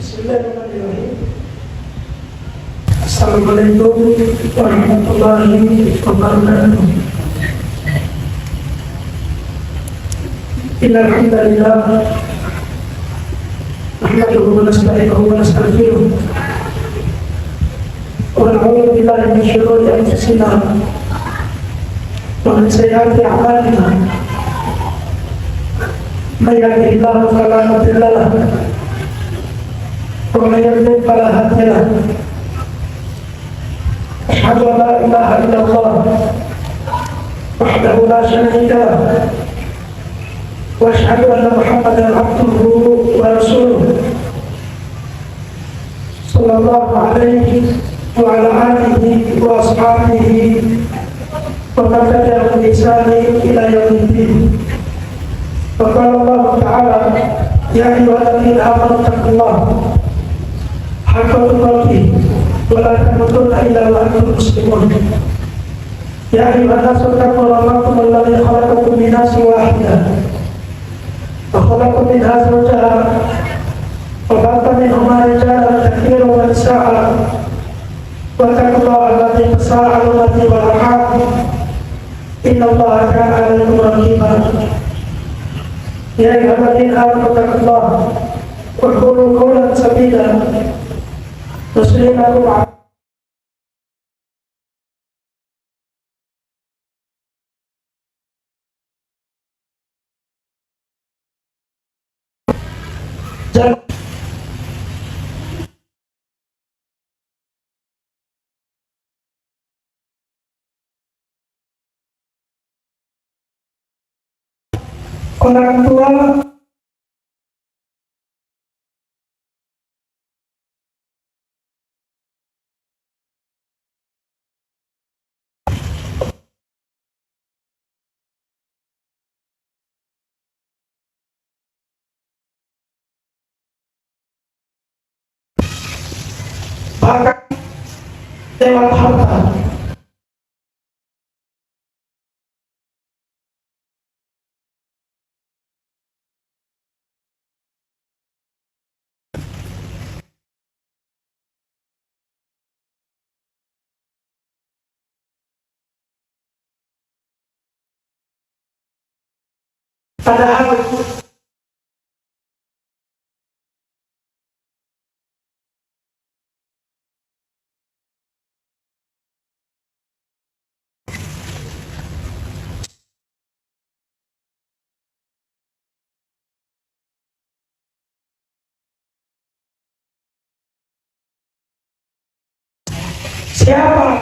Bismillahirrahmanirrahim. Assalamualaikum warahmatullahi wabarakatuh. Innal hamdalillah nahmaduhu wa nasta'inuhu wa nastaghfiruh wa na'udzu billahi min shururi anfusina wa min sayyiati a'malina. May yahdihillahu fala mudilla lahu wa may yudlil fala hadiya lahu. Asyhadu an la ilaha illallah wahdahu la syarika lahu wa asyhadu anna Muhammadan abduhu wa rasuluh sallallahu alaihi wa ala alihi wa ashabihi wa man tabi'ahum bi ihsanin ila yaumiddin. Wa qala Allah ta'ala ya ayyuhalladzina amanu taqullaha haqqa tuqatih wa la tamutunna illa wa antum muslimun. Ya ayyuhan nasu taqu rabbakum alladzi khalaqakum min nafsin wahidah wa khalaqa minha zawjaha wa ba'atha minhuma rijalan katsiran wa nisaa'a wattaqullaha alladzi tasaaluna bihi wal arham innallaha kana 'alaykum raqiba. Ya ayyuhalladzina amanu taqullaha wa qulu qawlan sadida yuslih lakum orang tua bahkan lewat harta. Padahal siapa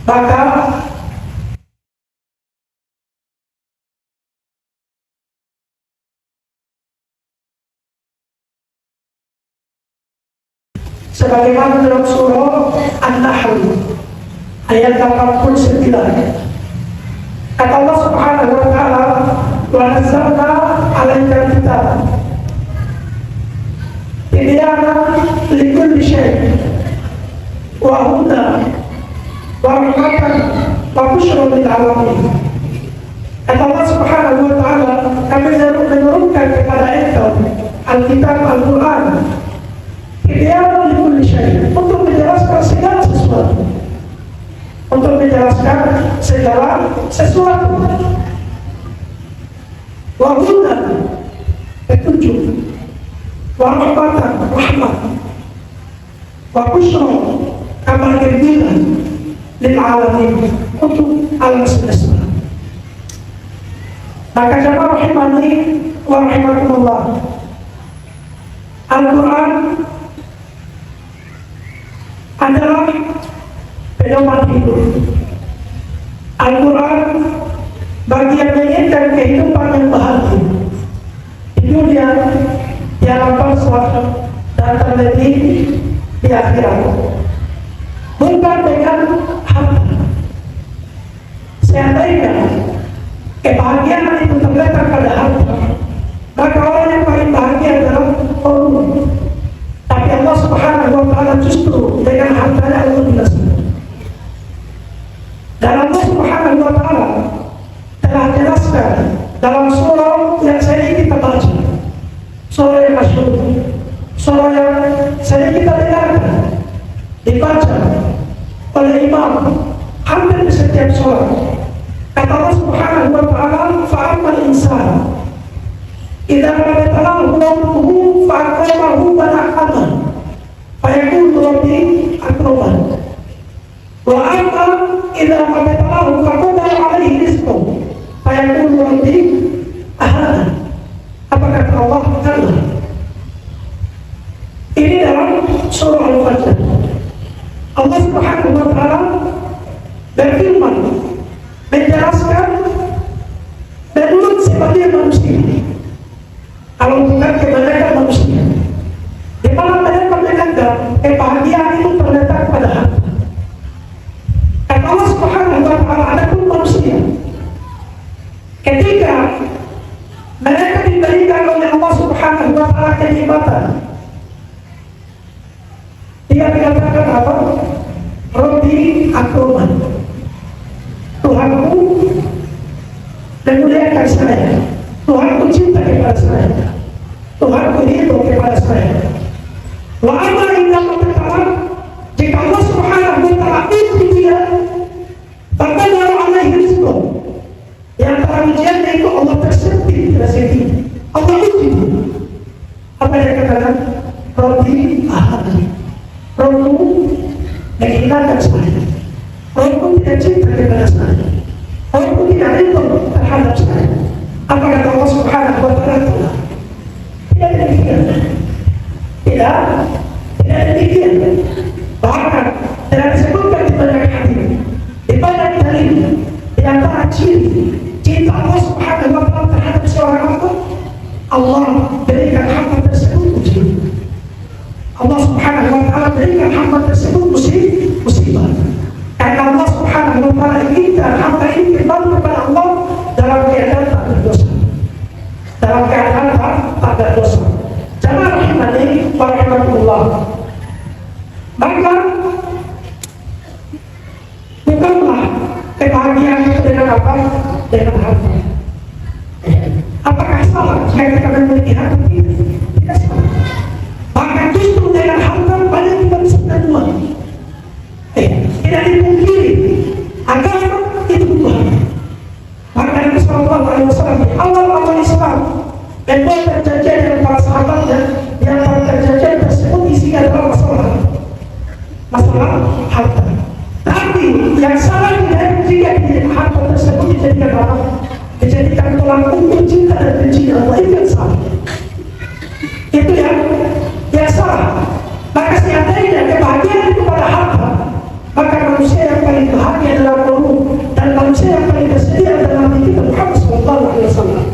maka sebagaimana dalam surah An-Nahl ayat 89 kata Allah Subhanahu wa ta'ala wa nazzalna 'alaikal kitab tibyanan likulli syai' wa hudan wa rahmatan wa busyra lil alamin. Kata Allah Subhanahu wa ta'ala, kami menurunkan kepada engkau Alkitab Al-Quran tibyanan likulli syai' untuk menjelaskan segala sesuatu, untuk menjelaskan segala sesuatu. Wa hudan, petunjuk, wa rahmatan, rahmat, wa busyra, kabar gembira lil alamin, untuk alam semesta. Maka jemaah rahimani wa rahimakumullah, Al-Quran adalah pedoman hidup. Al-Quran bagi yang menginginkan kehidupan yang bahagia di dunia, di alam barzakh, dan terlebih di akhirat. Bukan dengan harta. Seandainya kebahagiaan itu terletak pada harta, maka orang yang paling bahagia adalah orang. Tapi Allah Subhanahu wa ta'ala justru dengan hartanya Allah biasa. doa hampir di setiap sholat. Kata Allah Subhanahu wa ta'ala, fa'amal insan idza mabtalahu rabbuhu fa'akramahu wa na'ama fayaqulu rabbi akraman wa amma idza mabtalahu faqadara alaihi rizqahu fayaqulu rabbi ahana. Apa kata Allah Ta'ala? Ini dalam surah Al-Fajr. Allah Subhanahu wa ta'ala berfirman menjelaskan menurut sebagian manusia, kalau bukan kebanyakan manusia, di mana mereka menganggap kebahagiaan itu terletak pada harta. Kata Allah Subhanahu wa ta'ala, adapun manusia ketika mereka diberikan oleh Allah Subhanahu wa ta'ala kenikmatan, dia dikatakan apa? Rabbi akraman, Tuhanku memuliakan saya, Tuhanku cinta kepada saya, Tuhanku ridho kepada saya. Wa amma inna mabtalah, jika Allah Subhanahu wa ta'ala uji dia, faqadara alaihi rizqahu, yang antara ujiannya itu Allah tersebut rezeki, Allah uji dia. Apa yang dikatakan? Rabbi ahadi, Rabbu menghinakan saya, Rabbu tidak cinta kepada saya, Rabbu tidak ridho terhadap saya. Apa kata Allah Subhanahu wa ta'ala? Tidak demikian. Tidak demikian. Bahkan tidak disebutkan di banyak hadis, di banyak dalil, di antara ciri cinta Allah Subhanahu wa ta'ala terhadap seorang hamba, Allah berikan hamba tersebut ujian. Allah Subhanahu wa ta'ala berikan hamba tersebut musibah. Karena Allah Subhanahu wa ta'ala inginkan hamba ini kembali kepada Allah dalam keadaan tak berdosa. Dalam keadaan tak berdosa. Jamaah rahimani wa rahimakumullah. Maka bukanlah kebahagiaan itu dengan apa? Dengan harta. Apakah salah jika kita memiliki harta? Tidak salah. Bahkan justru dengan harta banyak kita bisa berbuat. Tidak dipungkiri agama itu Tuhan. Maka Nabi Sallallahu Alaihi Wasallam di awal-awal Islam membuat perjanjian dengan para sahabatnya, yang para perjanjian tersebut isinya adalah masalah harta. Tapi yang salah tidak jika harta tersebut dijadikan apa? Dijadikan tulang punggung cinta dan benci Allah, itu yang salah. Itu yang salah. Maka seandainya kebahagiaan itu pada harta, maka manusia yang paling bahagia adalah Rasul, dan manusia yang paling bersedia adalah Nabi kita Muhammad Sallallahu Alaihi Wasallam.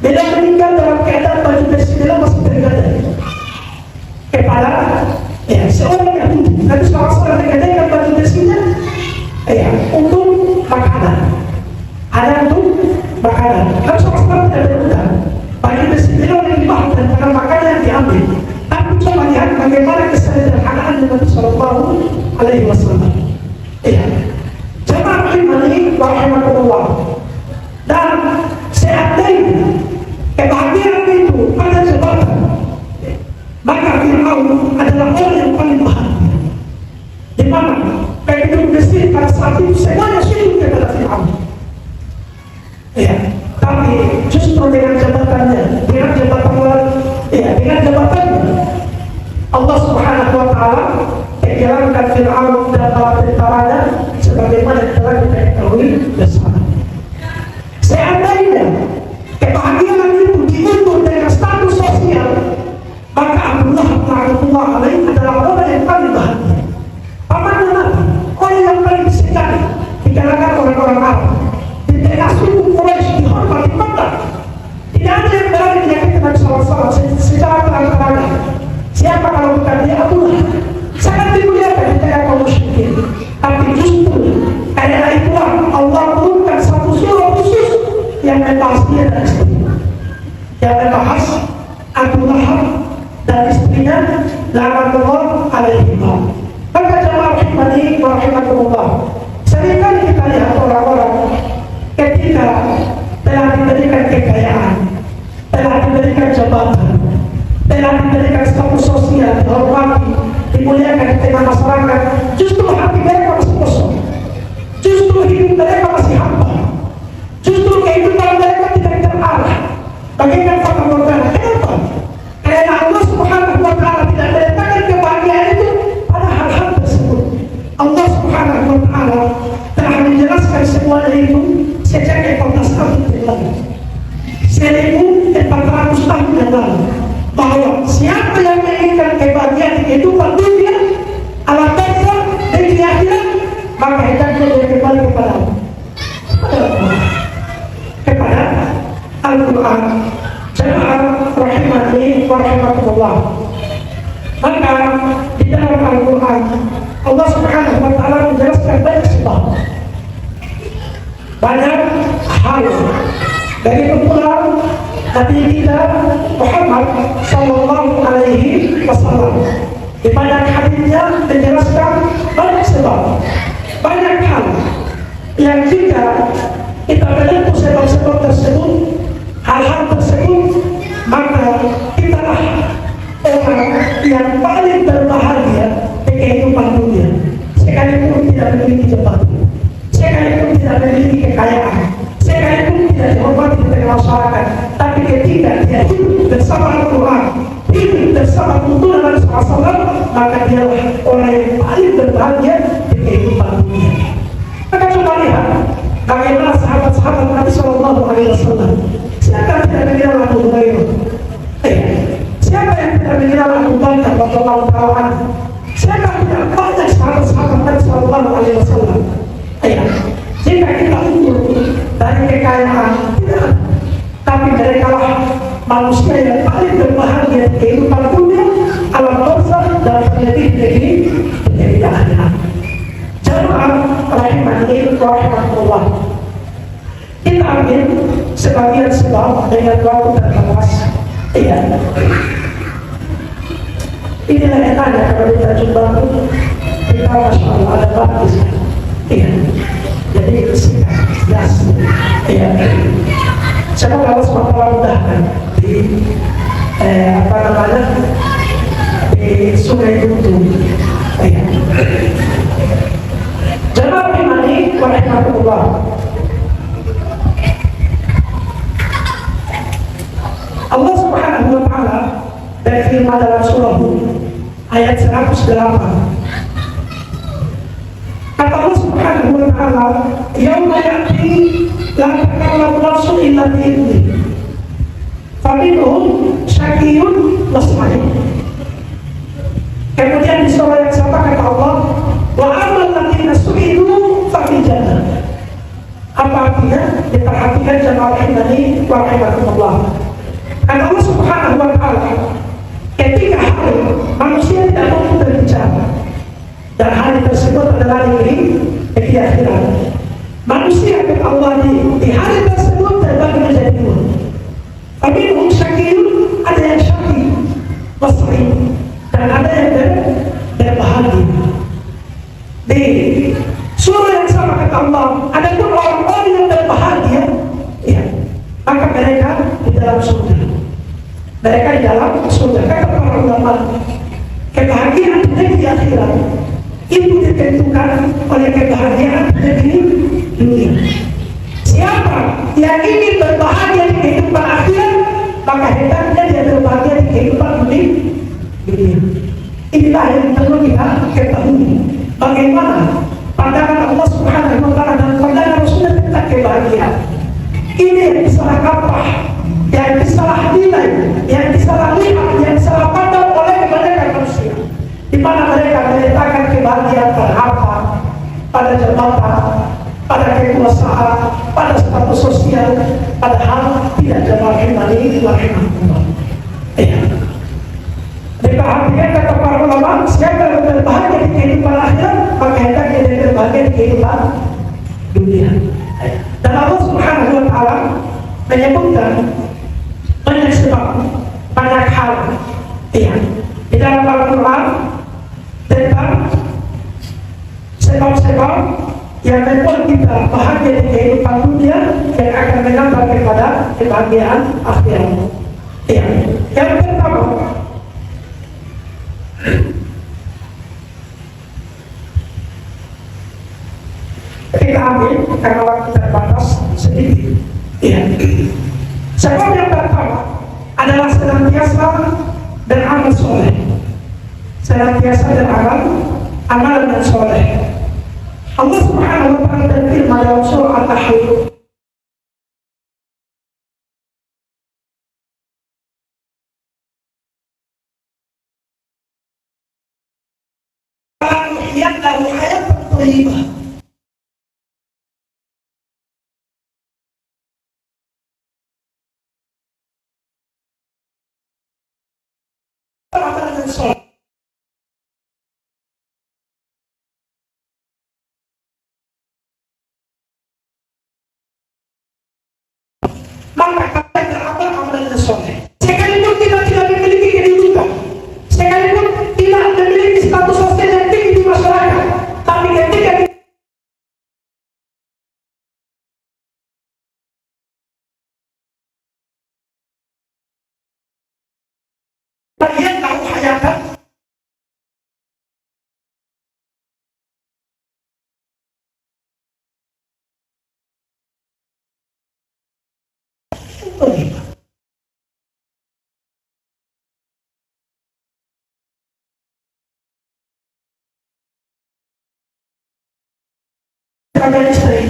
Bila meninggal dalam keadaan baju besi, bila masih bergadai kepala, seorang yang Nabi SAW menggadaikan baju besinya untuk makanan. Ada untuk makanan. Nabi SAW tidak berhutang. Baju besi beliau yang dibahas dan dengan makanan yang diambil. Tapi coba lihat bagaimana kesederhanaan Nabi Sallallahu Alaihi Wasallam. Jamaah rahimani wa rahimakumullah. Dan seandainya kebahagiaan itu pada jabatan, maka Fir'aun adalah orang yang paling bahagia. Di mana penduduk Mesir pada saat itu semuanya sujud kepada Fir'aun. Tapi justru dengan jabatannya, dengan jabatannya, Allah Subhanahu wa ta'ala menjalankan Fir'aun dan bala tentaranya sebagaimana telah kita ketahui bersama. Seandainya kebahagiaan itu diukur dengan status sosial, maka Abdullah Ta'ala alaih adalah orang yang paling bahagia. Pamannya Nabi, orang yang paling disegani di kalangan orang-orang Arab. Di tengah suku Quraisy dihormati benar. Tidak ada yang berani menyakiti Nabi SAW secara terang-terangan. Siapa kalau bukan dia? Abdullah. Sangat dimuliakan di tengah kaum musyrikin. Tapi justru karena itulah Allah turunkan satu surah khusus yang membahas dia dan istrinya, yang membahas Abu Lahab dan istrinya, la'natullah alaihim. Maka jamaah rahimani wa rahimakumullah, seringkali kita lihat orang-orang ketika telah diberikan kekayaan, telah diberikan jabatan, telah diberikan status sosial, dihormati, dimuliakan di tengah masyarakat, justru hati mereka masih kosong. Subhanahu wa Ta'ala telah menjelaskan semuanya itu sejak 14 tahun yang lalu, 1400 tahun yang lalu, bahwa siapa yang menginginkan kebahagiaan di kehidupan dunia, alam barzakh dan di akhirat, maka hendaknya dia kembali kepada Al-Quran. Jemaah rahimani wa rahimakumullah. Maka di dalam Al-Quran Allah Subhanahu wa Ta'ala menjelaskan banyak sebab, banyak hal dari Al-Quran Nabi kita Muhammad sallallahu alaihi wasallam. Di banyak hadisnya menjelaskan banyak sebab, banyak hal yang jika kita menyentuh sebab-sebab tersebut, hal-hal tersebut, maka kitalah orang yang paling berbahagia di kehidupan dunia, sekalipun tidak memiliki jabatan, sekalipun tidak memiliki kekayaan, sekalipun tidak dihormati di tengah masyarakat, tapi ketika dia hidup bersama Al-Quran, hidup bersama tuntunan Nabi SAW, maka dialah orang yang paling berbahagia di kehidupan dunia. Maka coba lihat bagaimana sahabat-sahabat Nabi SAW. Siapa yang tidak mengenal Abu Hurairah? Siapa yang tidak mengenal Abu Bakar radhiyallahu ta'ala? Siapa yang tidak banyak sahabat-sahabat Nabi SAW? Jika kita ukur dari kekayaan, tidak. Tapi mereka lah manusia yang paling berbahagia di kehidupan dunia, alam barzakh dan terjadi akhirat. Jemaah rahimani wa rahimakumullah. Kita ambil sebagian sebab dengan waktu terbatas. Inilah enaknya kalau kita jumpa kita Masya Allah ada bagus. Jadi singkat, jelas. Semoga Allah SWT mudahkan di di Sungai Buntu. Jemaah rahimani wa rahimakumullah. Allah Subhanahu wa Ta'ala berfirman dalam surah Hud ayat 108. Kata Allah Subhanahu wa Ta'ala, "Yauma ya'ti la takallamu nafsun illa bi'idznih, faminhum syaqiyyun wa sa'id." Kemudian di surah yang sama kata Allah, "Wa ammal ladzina su'idu fa fil jannah." Apa artinya? Diperhatikan jemaah rahimani wa rahimakumullah. Karena Allah Subhanahu wa Ta'ala ketika hari manusia tidak mampu berbicara, dan hari tersebut adalah di akhirat, manusia kepada Allah di hari tersebut terbagi menjadi dua. Faminhum syaqiyyun, ada yang syaqi wa sa'id, dan ada yang berbahagia. Di surah yang sama kata Allah, adapun orang-orang yang berbahagia, maka mereka di dalam surga. Mereka di dalam surga. Kata para ulama, kebahagiaan di akhirat itu ditentukan oleh kebahagiaan di dunia. Siapa yang ingin berbahagia di kehidupan akhirat, maka hendaknya dia berbahagia di kehidupan dunia. Inilah yang perlu kita ketahui. Bagaimana pandangan Allah Subhanahu wa Ta'ala dan pandangan Rasulullah tentang kebahagiaan. Ini yang disalah kaprah, yang disalah nilai, yang disalah lihat, yang disalah pandang oleh kebanyakan manusia, di mana mereka meletakkan kebahagiaan pada harta, pada jabatan, pada kekuasaan, pada status sosial, padahal tidak jemaah rahimani wa rahimakumullah. Diperhatikan kata para ulama, siapa yang berbahagia di kehidupan akhirat, maka hendaknya dia berbahagia di kehidupan dunia. Dan Allah Subhanahu wa Ta'ala menyebutkan banyak sebab, banyak hal di dalam Al-Quran tentang sebab-sebab yang membuat kita bahagia di kehidupan dunia yang akan menambah kepada kebahagiaan akhirat. Yang pertama, kita ambil karena waktu terbatas sedikit. Sebab yang pertama adalah senantiasa beramal soleh, senantiasa beramal amalan yang soleh. Subhanahu wa taala berfirman dalam surah Al-Nahl, yang lahu hayatan thayyibah. Amalan soleh. Maka kalian beramal amalan soleh. Sekalipun kita tidak memiliki kedudukan, sekalipun tidak memiliki status sosial yang tinggi di masyarakat, tapi ketika kalian tahu hayatan, kalian istri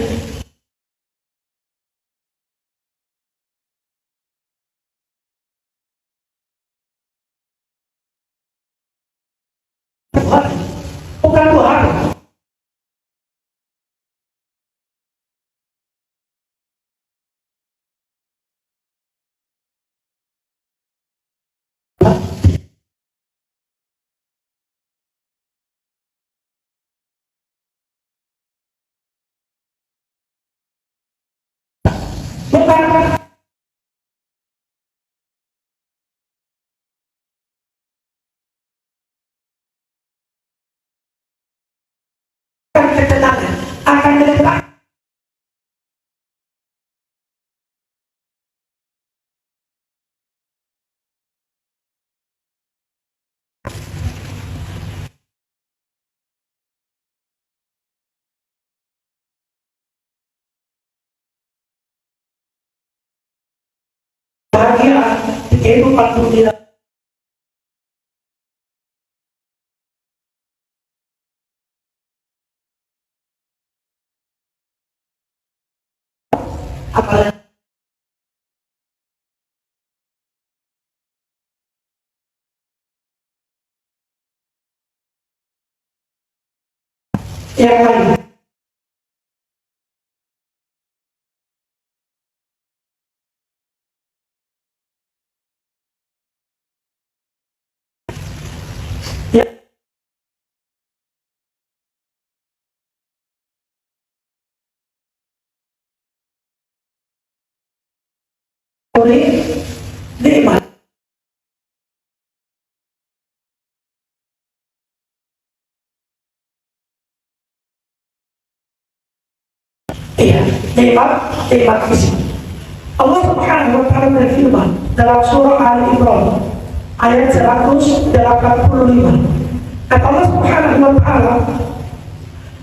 Tuhan, bukan Tuhan. Bukan ketenangan akan meletak bahagia di kehidupan dunia. Apalagi yang lain. Ya. Oleh nikmat. Iya, nikmat fisik. Allah Subhanahu wa taala berfirman dalam surah Al-Imran ayat 185. Kata Allah Subhanahu wa taala,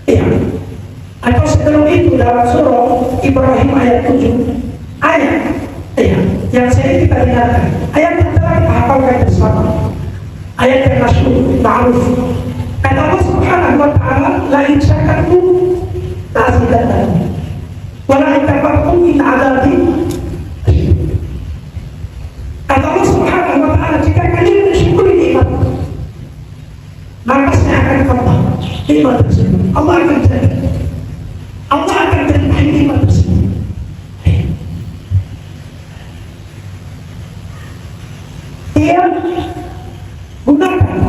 iya, atau sebelum itu dalam surah Ibrahim ayat 7, ayat yang saya kita dengarkan, ayat yang telah kita hafalkan bersama, ayat yang masyhur, ma'ruf. Kata Allah Subhanahu wa taala, la in syakartum la azidannakum wa la in kafartum in adzabi. Kata Allah Subhanahu wa taala, jika kalian mensyukuri nikmat, maka saya akan tambah nikmat tersebut. Allah akan jaga, Allah akan terima nikmat tersebut. Dia gunakan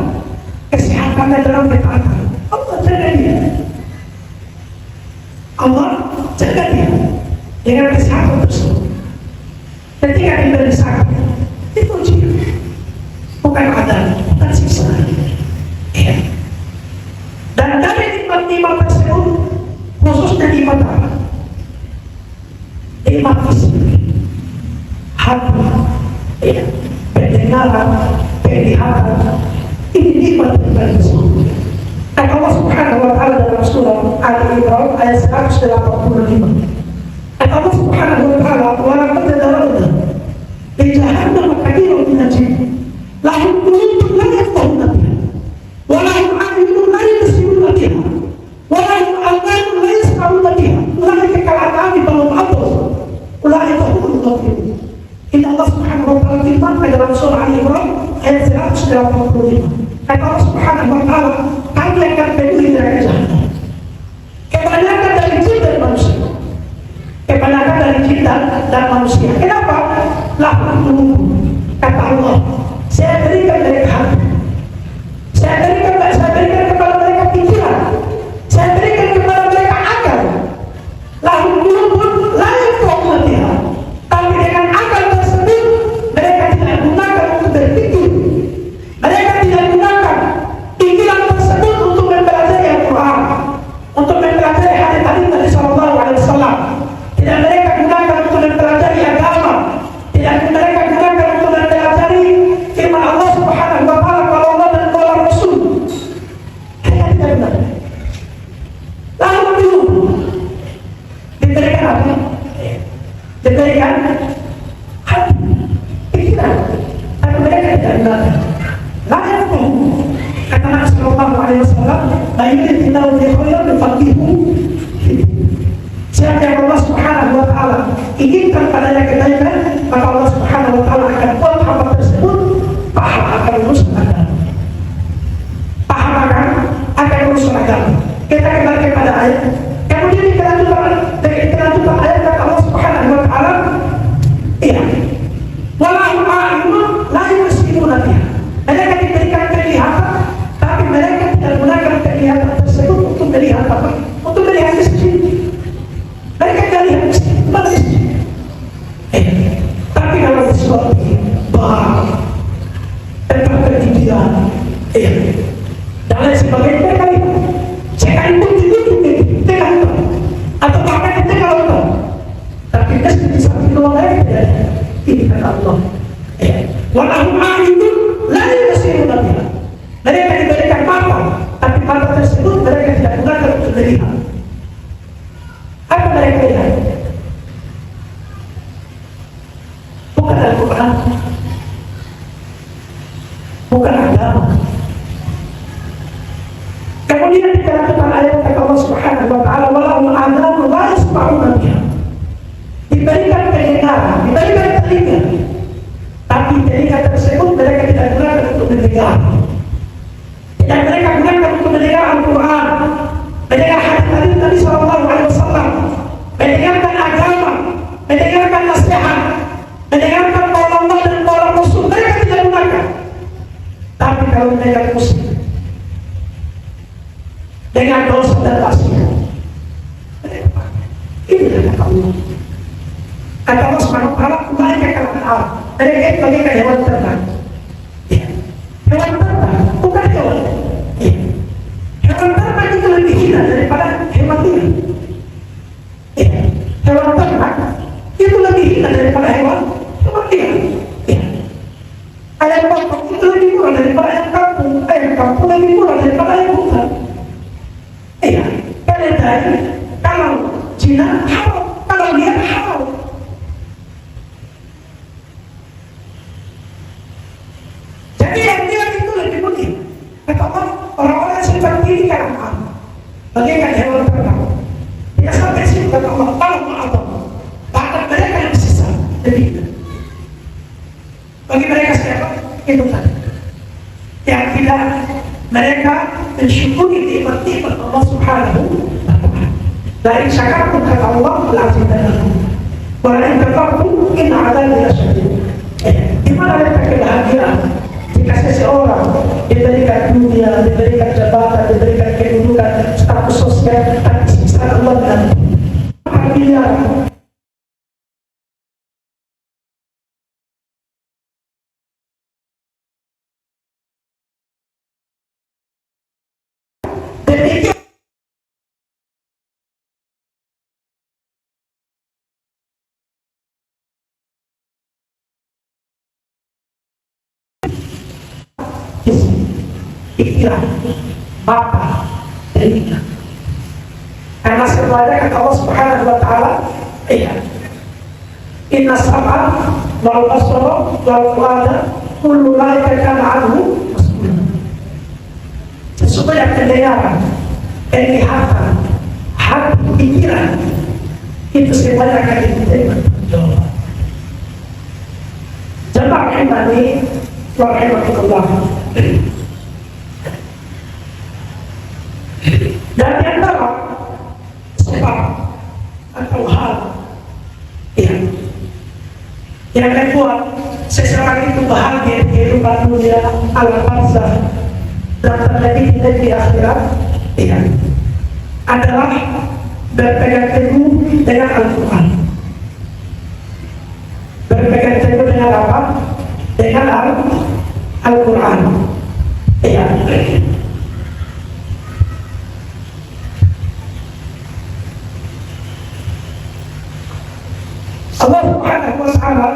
kesehatannya dalam ketaatan, Allah jaga dia. Allah jaga dia dengan kesehatan tersebut. Ketika dia berusaha, itu ujian, bukan adab, bukan siksa. Ya. Dan dari nikmat-nikmat tersebut, khususnya nikmat apa? Nikmat fisik, hati, ya, pendengaran, penglihatan, ini nikmat yang tersebut. Kata Allah Subhanahu wa taala dalam surah Al-Imran ayat 185. Kata Allah Subhanahu wa taala, wa laqad darabna li jahannama katsiran min al-jinn lahum qulubun la yafqahuna biha wa lahum a'yunun la yubsiruna biha wa lahum adhanun la yasma'una itu. Inna Allah Subhanahu wa ta'ala firman dalam surah Al-Imran ayat 185. Kata Allah Subhanahu wa ta'ala, kami akan penuhi neraka jahanam. Kebanyakan dari jin dan manusia. Kebanyakan dari jin dan manusia. Kenapa? Lahum, kata Allah, saya berikan mereka hati. Saya berikan kepada mereka pikiran. Saya berikan kepada mereka akal. Lahum qulubun la yafqahuna biha. Tapi dengan akal tersebut mereka tidak gunakan untuk berpikir. Mereka tidak gunakan pikiran tersebut untuk mempelajari Al-Quran, untuk mempelajari hadis-hadis Nabi Sallallahu Alaihi Wasallam. Tidak mereka gunakan untuk mempelajari agama. Tidak mereka gunakan untuk mempelajari firman Allah Subhanahu wa ta'ala, kalau Allah dan kalau Rasul. Mereka tidak gunakan. Lalu dulu diberikan apa? Diberikan hati, pikiran. Tapi mereka tidak gunakan. Layak pun kata Nabi Sallallahu Alaihi Wasallam, "Baiklah kita untuk khayal faqihu." Siapa yang Allah Subhanahu wa ta'ala inginkan padanya kebaikan, maka Allah Subhanahu wa ta'ala akan buat hamba tersebut paham akan urusan agama. Paham akan urusan agama. Kita kembali kepada ayat. Kemudian kelanjutan ayat kata Allah Subhanahu wa ta'ala, iya, walahum a'yunun la yubsiruna biha. Mereka diberikan penglihatan, tapi mereka tidak gunakan penglihatan tersebut untuk melihat apa? Untuk melihat masjid. Mereka tidak lihat masjid. Tapi kalau sesuatu bar, tempat pendidikan, dan lain sebagainya, mereka lihat. Sekalipun itu mereka lihat, atau bahkan mereka lihat. Tapi masjid di samping Allah mereka tidak lihat. Ini kata Allah. Walahum a'yunun la yubsiruna biha. Mereka diberikan mata, tapi mata tersebut mereka tidak gunakan untuk melihat. Apa mereka lihat? Bukan Al-Quran, bukan agama. Kemudian dikatakan ayat kata Allah Subhanahu wa ta'ala, walahum adhanun la yasma'una biha. Diberikan pendengaran, diberikan telinga, tapi telinga tersebut mereka tidak gunakan untuk mendengar. Tidak mereka gunakan untuk mendengar Al-Quran, mendengar hadis Nabi Sallallahu Alaihi Wasallam, mendengarkan agama, mendengarkan nasihat, mendengarkan qaul Allah dan qaul Rasul. Mereka tidak gunakan. Tapi kalau mendengar musik dengan dosa dan maksiat, ini kata Allah. Kata Allah Subhanahu wa ta'ala, mereka kata Allah, mereka itu bagaikan hewan ternak. Hewan ternak, bukan hewan. Hewan ternak itu lebih hina daripada hewan liar. Hewan ternak itu lebih hina daripada hewan liar. Ayam potong itu lebih murah daripada ayam kampung. Ayam kampung lebih murah daripada ayam hutan. Karena dari kalau Cina halal, kalau liar halal. Jadi yang liar itu lebih mudah. Kata Allah, orang-orang seperti ini kan bagaikan hewan ternak. Tidak sampai sini kata Allah, kalau ma'adam, bahkan mereka yang sesat lebih. Bagi mereka siapa? Itu tadi. Yang tidak mereka mensyukuri nikmat-nikmat Allah Subhanahu wa ta'ala. Dari syakartum kata Allah, la'azidannakum. Wa la'in kafartum inna 'adzabi lasyadid. Di mana letak kebahagiaan jika seseorang diberikan dunia, diberikan jabatan, diberikan kedudukan, status sosial, tapi siksa Allah dan miliar. Pikiran, mata, telinga. Karena semuanya kata Allah Subhanahu wa ta'ala, inna sam'a wal basara wal fuada kullu ulaika kana anhu mas'ula. Sesungguhnya pendengaran, penglihatan, hati, pikiran itu semuanya akan dimintai bertanggung jawab. rahimani wa rahimakumullah. Dan di antara sebab atau hal yang membuat seseorang itu bahagia di kehidupan dunia alam barzah dan terjadi di akhirat adalah berpegang teguh dengan Al-Quran. Berpegang teguh dengan apa? Dengan Al-Quran. Allah Subhanahu wa ta'ala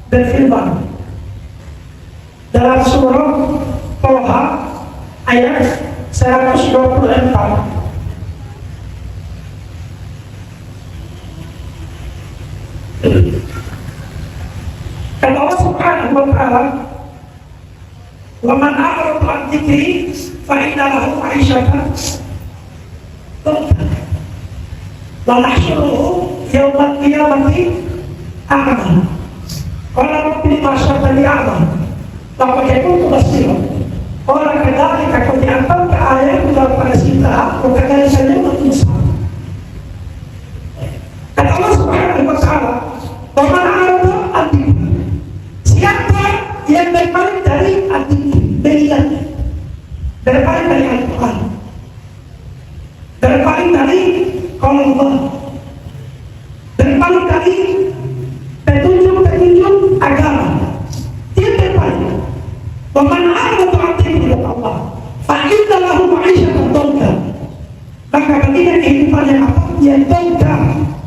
berfirman dalam surah Toha ayat 124. Kata Allah Subhanahu wa ta'ala, "Wa man a'rada 'an dzikri fa inna lahu 'aishatan dhanka wa nahsyuruhu yawmal qiyamati a'ma." Qala rabbi ma syartani a'ma laqad kuntu basira. Qala kadzalika qad anzalta ayatan pada kita wa kadzalika al-musa. Kata Allah Subhanahu wa ta'ala, "Wa man a'rada 'an dzikri." Siapa yang berpaling dari berpaling dari Al-Quran, berpaling dari Allah, berpaling dari petunjuk agama, dia berpaling. Wa man a'rada 'an dzikri Allah fa inna lahu ma'isyatan dhanka. Maka baginya kehidupan yang apa? Yang dhanka,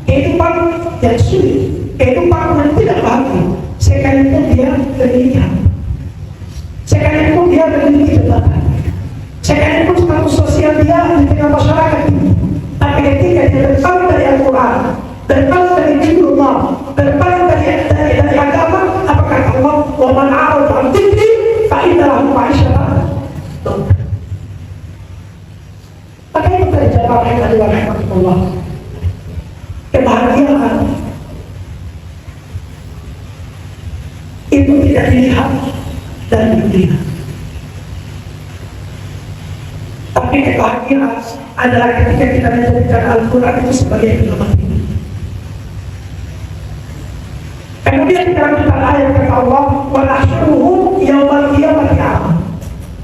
kehidupan yang sulit, kehidupan yang tidak bahagia. Sekalipun dia berlebihan, sekalipun dia memiliki jabatan, sekalipun status sosial dia di tengah masyarakat ini, tapi ketika dia berpaling dari Al-Quran, berpaling dari dinullah, berpaling dari agama, apa kata Allah? "Wa man a'rada 'an dzikri fa inna lahu ma'isyatan dhanka." Maka itu terjadi rahimahullah. Kebahagiaan itu tidak dilihat dan dunia, tapi kebahagiaan adalah ketika kita menjadikan Al-Quran itu sebagai pedoman hidup. Kemudian kita lanjutkan ayat kata Allah, "Wa nahsyuruhu yawmal qiyamati a'ma."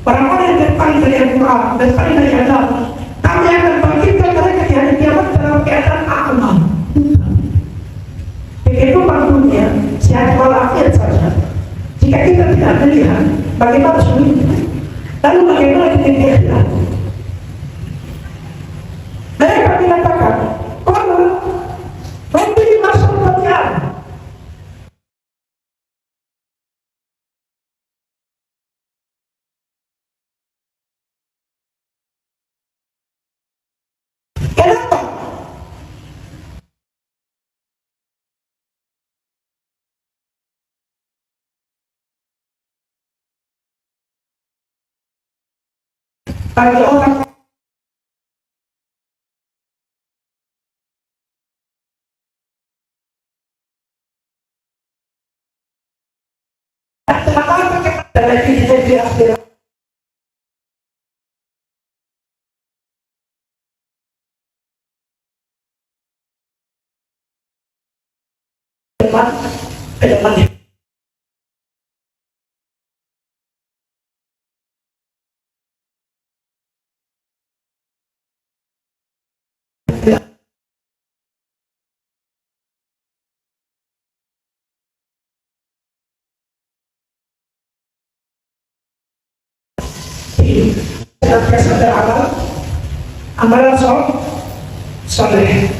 Orang-orang yang berpaling dari Al-Quran, berpaling dari agama, kami akan bangkitkan mereka di hari kiamat dalam keadaan a'ma. Kehidupan dunia sehat walafiat saja. Jika kita tidak melihat bagaimana sulitnya, lalu bagaimana kita melihat? Mereka mengatakan, "Qala rabbi ma syartani a'ma." Kenapa? Bagi orang dan di akhirat depan senantiasa beramal amalan soleh.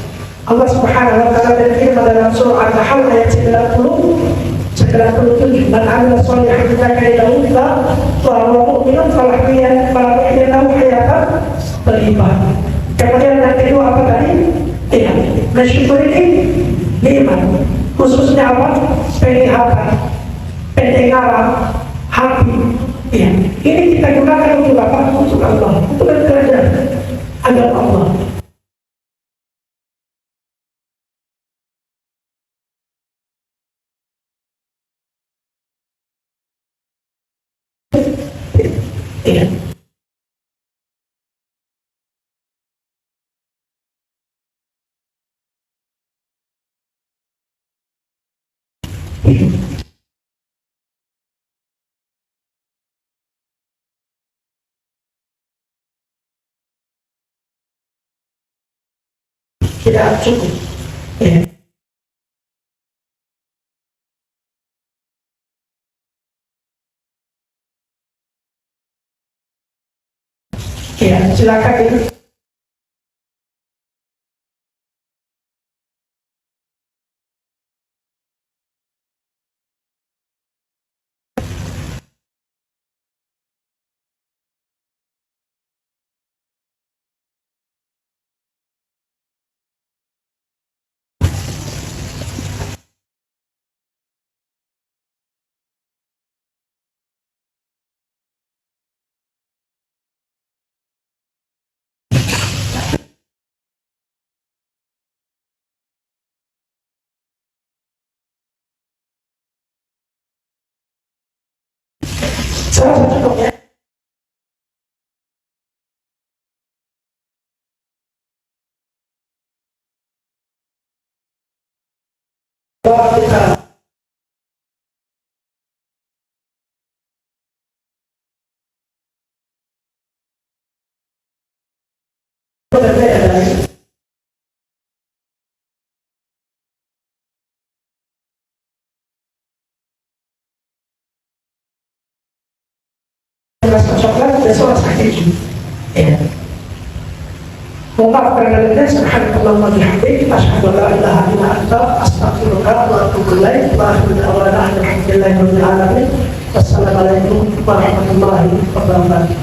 Allah Subhanahu wa ta'ala berfirman dalam surah An-Nahl ayat 97, "Man 'amila shalihan min dzakarin aw untha wa huwa mu'minun falanuhyiyannahu hayatan thayyibah." Kemudian yang kedua apa tadi? Mensyukuri nikmat, khususnya apa? Penglihatan, pendengaran, hati. Ini kita gunakan untuk apa? Untuk Allah, untuk kerajaan agar Allah. Iya. Tidak cukup. Ya. Ya, silakan itu. Saya rasa cukup ya. Bahwa kita berbeda dari rasa coklat dan rasa keju. Ya. Mengungkapkan dengan subhanallah wa bihamdihi asyhadu an la ilaha illa anta astaghfiruka wa atubu ilaik wa akhiru da'wana alhamdulillahi rabbil alamin. Wassalamualaikum warahmatullahi wabarakatuh.